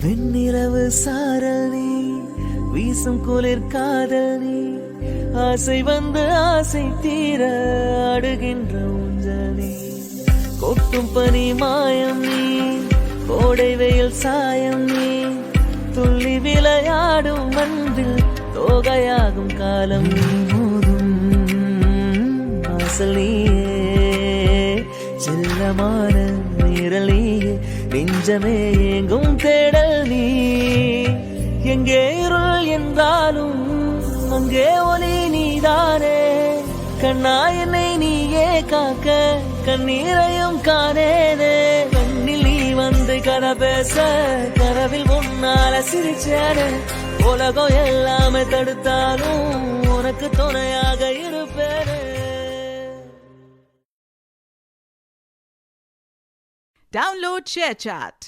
வெண்ணிலவு சாரல் நீ வீசும் குளிர் காதல் நீ ஆசை வந்து ஆசை தீர அடுகின்ற ஊஞ்சல் நீ கொட்டும் பனி மாயம் நீ கோடை வெயில் சாயம் நீ துள்ளி விளையாடும் மன்றில் தோகையாகும் காலம் நீ மோதும் வாசல் நீயே செல்லமான நிரல் நீயே நெஞ்சமே எங்கும் தேடல் நீ எங்கே இருள் என்றாலும் அங்கே ஒளி நீதானே கண்ணா என்னை நீயே காக்க கண்ணீரையும் காணேனே கண்ணில் நீ வந்து கதை பேச கனவில் உன்னால சிரிச்சேனே உலகம் எல்லாமே தடுத்தாலும் உனக்கு துணையாக இருப்பேனே. Download ShareChat.